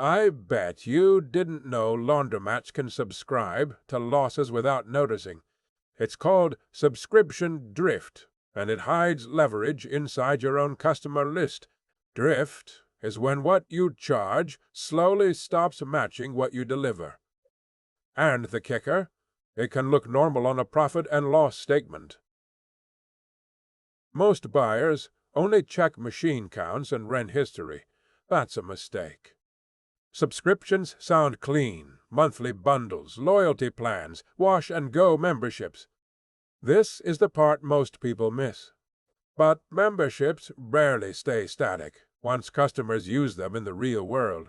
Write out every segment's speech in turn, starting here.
I bet you didn't know laundromats can subscribe to losses without noticing. It's called subscription drift, and it hides leverage inside your own customer list. Drift is when what you charge slowly stops matching what you deliver. And the kicker? It can look normal on a profit and loss statement. Most buyers only check machine counts and rent history. That's a mistake. Subscriptions sound clean: monthly bundles, loyalty plans, wash-and-go memberships. This is the part most people miss. But memberships rarely stay static once customers use them in the real world.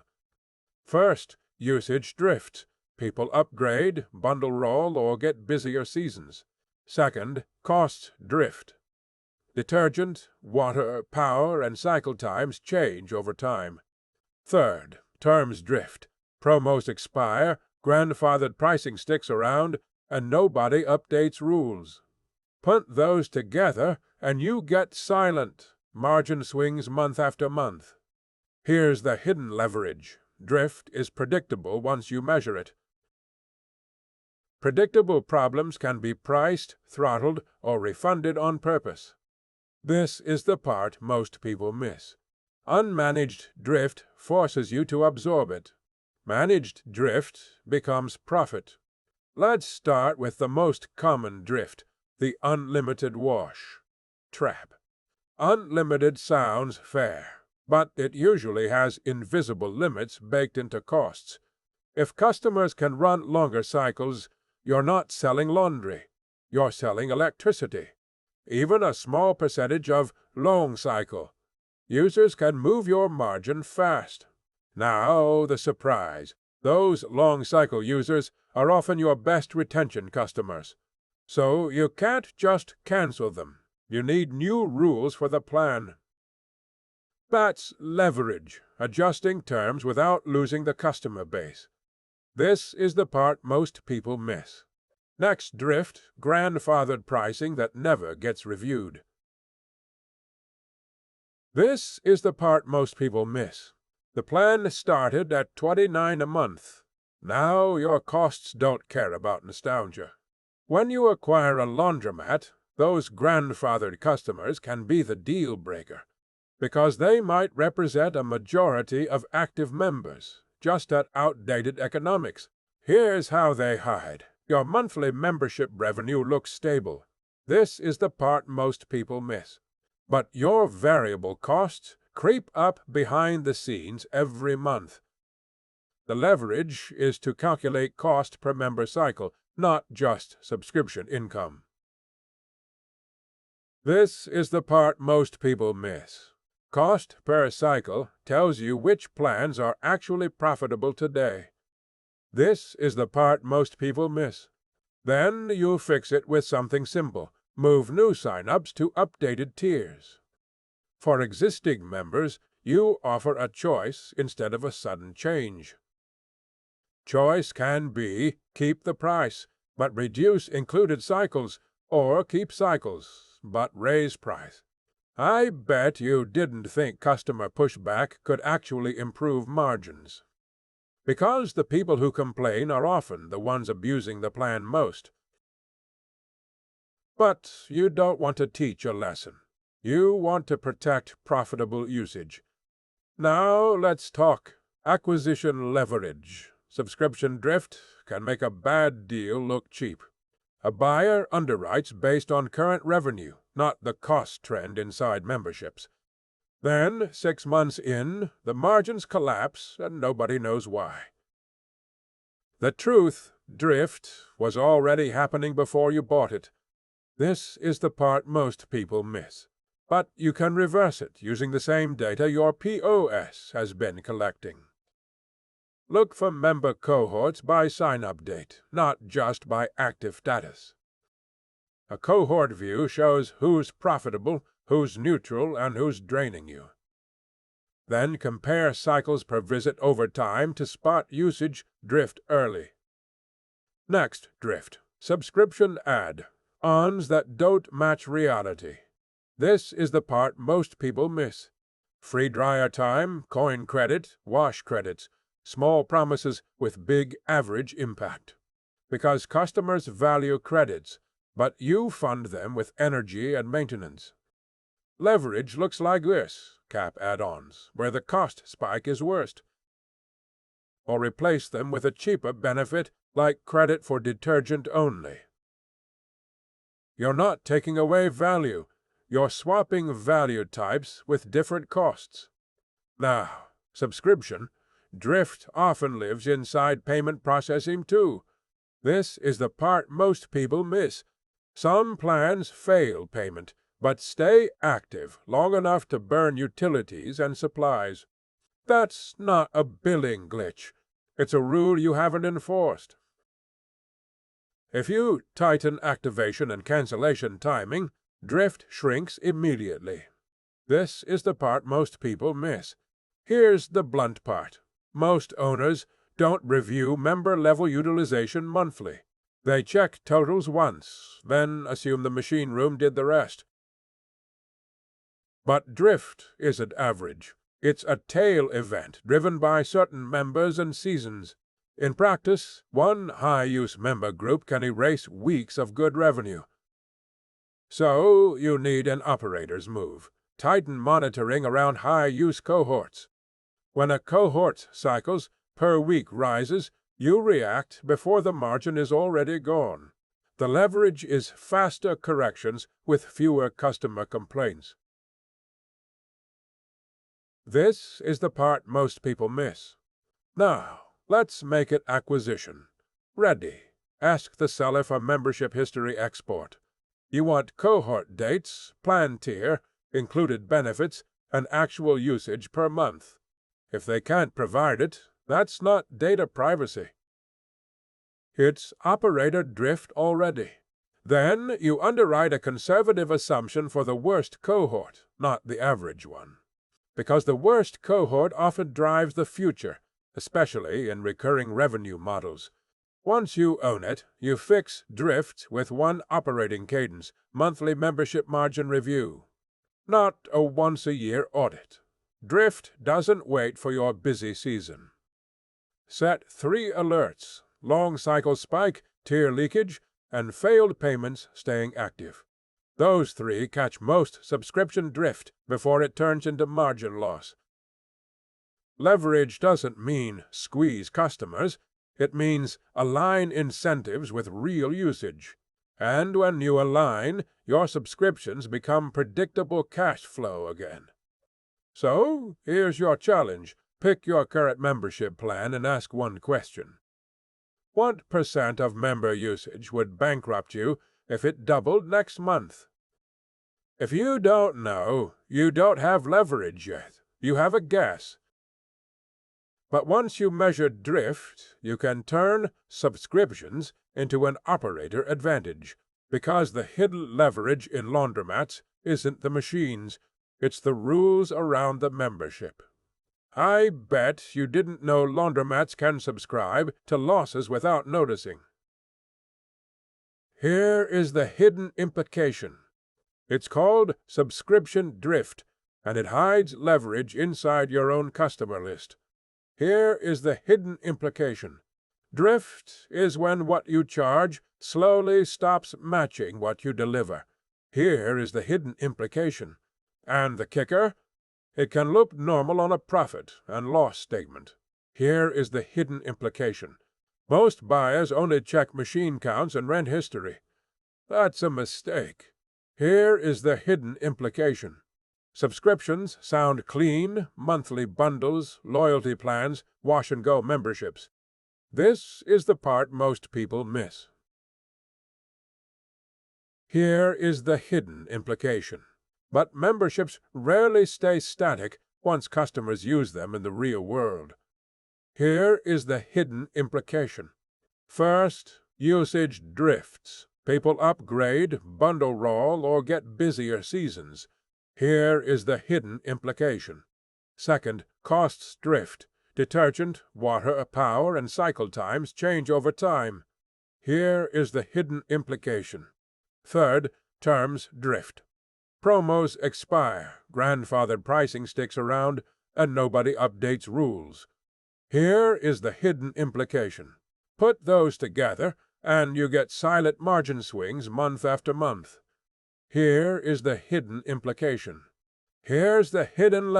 First, usage drifts. People upgrade, bundle roll, or get busier seasons. Second, costs drift. Detergent, water, power, and cycle times change over time. Third, terms drift. Promos expire, grandfathered pricing sticks around, and nobody updates rules. Put those together, and you get silent margin swings month after month. Here's the hidden leverage. Drift is predictable once you measure it. Predictable problems can be priced, throttled, or refunded on purpose. This is the part most people miss. Unmanaged drift forces you to absorb it. Managed drift becomes profit. Let's start with the most common drift, the unlimited wash trap. Unlimited sounds fair, but it usually has invisible limits baked into costs. If customers can run longer cycles, you're not selling laundry. You're selling electricity. Even a small percentage of long cycle. Users can move your margin fast. Now the surprise. Those long cycle users are often your best retention customers. So you can't just cancel them. You need new rules for the plan. That's leverage, adjusting terms without losing the customer base. This is the part most people miss. Next drift, grandfathered pricing that never gets reviewed. This is the part most people miss. The plan started at $29 a month. Now your costs don't care about nostalgia. When you acquire a laundromat, those grandfathered customers can be the deal breaker, because they might represent a majority of active members, just at outdated economics. Here's how they hide. Your monthly membership revenue looks stable. This is the part most people miss. But your variable costs creep up behind the scenes every month. The leverage is to calculate cost per member cycle, not just subscription income. This is the part most people miss. Cost per cycle tells you which plans are actually profitable today. This is the part most people miss. Then you fix it with something simple. Move new sign-ups to updated tiers. For existing members, you offer a choice instead of a sudden change. Choice can be keep the price, but reduce included cycles, or keep cycles, but raise price. I bet you didn't think customer pushback could actually improve margins. Because the people who complain are often the ones abusing the plan most. But you don't want to teach a lesson. You want to protect profitable usage. Now let's talk acquisition leverage. Subscription drift can make a bad deal look cheap. A buyer underwrites based on current revenue, not the cost trend inside memberships. Then, 6 months in, the margins collapse and nobody knows why. The truth, drift, was already happening before you bought it. This is the part most people miss. But you can reverse it using the same data your POS has been collecting. Look for member cohorts by sign-up date, not just by active status. A cohort view shows who's profitable, who's neutral, and who's draining you. Then compare cycles per visit over time to spot usage drift early. Next drift, subscription ad, ons that don't match reality. This is the part most people miss. Free dryer time, coin credit, wash credits. Small promises with big average impact. Because customers value credits, but you fund them with energy and maintenance. Leverage looks like this, cap add-ons, where the cost spike is worst. Or replace them with a cheaper benefit like credit for detergent only. You're not taking away value. You're swapping value types with different costs. Now, subscription, drift often lives inside payment processing too. This is the part most people miss. Some plans fail payment, but stay active long enough to burn utilities and supplies. That's not a billing glitch. It's a rule you haven't enforced. If you tighten activation and cancellation timing, drift shrinks immediately. This is the part most people miss. Here's the blunt part. Most owners don't review member-level utilization monthly. They check totals once, then assume the machine room did the rest. But drift isn't average. It's a tail event driven by certain members and seasons. In practice, one high-use member group can erase weeks of good revenue. So you need an operator's move. Tighten monitoring around high-use cohorts. When a cohort cycles, per week rises, you react before the margin is already gone. The leverage is faster corrections with fewer customer complaints. This is the part most people miss. Now, let's make it acquisition. Ready. Ask the seller for membership history export. You want cohort dates, plan tier, included benefits, and actual usage per month. If they can't provide it, that's not data privacy. It's operator drift already. Then you underwrite a conservative assumption for the worst cohort, not the average one. Because the worst cohort often drives the future, especially in recurring revenue models. Once you own it, you fix drift with one operating cadence, monthly membership margin review. Not a once-a-year audit. Drift doesn't wait for your busy season. Set 3 alerts: long cycle spike, tier leakage, and failed payments staying active. Those 3 catch most subscription drift before it turns into margin loss. Leverage doesn't mean squeeze customers. It means align incentives with real usage. And when you align, your subscriptions become predictable cash flow again. So, here's your challenge. Pick your current membership plan and ask one question. What % of member usage would bankrupt you if it doubled next month? If you don't know, you don't have leverage yet. You have a guess. But once you measure drift, you can turn subscriptions into an operator advantage, because the hidden leverage in laundromats isn't the machines, it's the rules around the membership. I bet you didn't know laundromats can subscribe to losses without noticing. Here is the hidden implication. It's called subscription drift, and it hides leverage inside your own customer list. Here is the hidden implication. Drift is when what you charge slowly stops matching what you deliver. Here is the hidden implication. And the kicker? It can look normal on a profit and loss statement. Here is the hidden implication. Most buyers only check machine counts and rent history. That's a mistake. Here is the hidden implication. Subscriptions sound clean: monthly bundles, loyalty plans, wash-and-go memberships. This is the part most people miss. Here is the hidden implication. But memberships rarely stay static once customers use them in the real world. Here is the hidden implication. First, usage drifts. People upgrade, bundle roll, or get busier seasons. Here is the hidden implication. Second, costs drift. Detergent, water, power, and cycle times change over time. Here is the hidden implication. Third, terms drift. Promos expire, grandfathered pricing sticks around, and nobody updates rules. Here is the hidden implication. Put those together, and you get silent margin swings month after month. Here is the hidden implication. Here's the hidden leverage.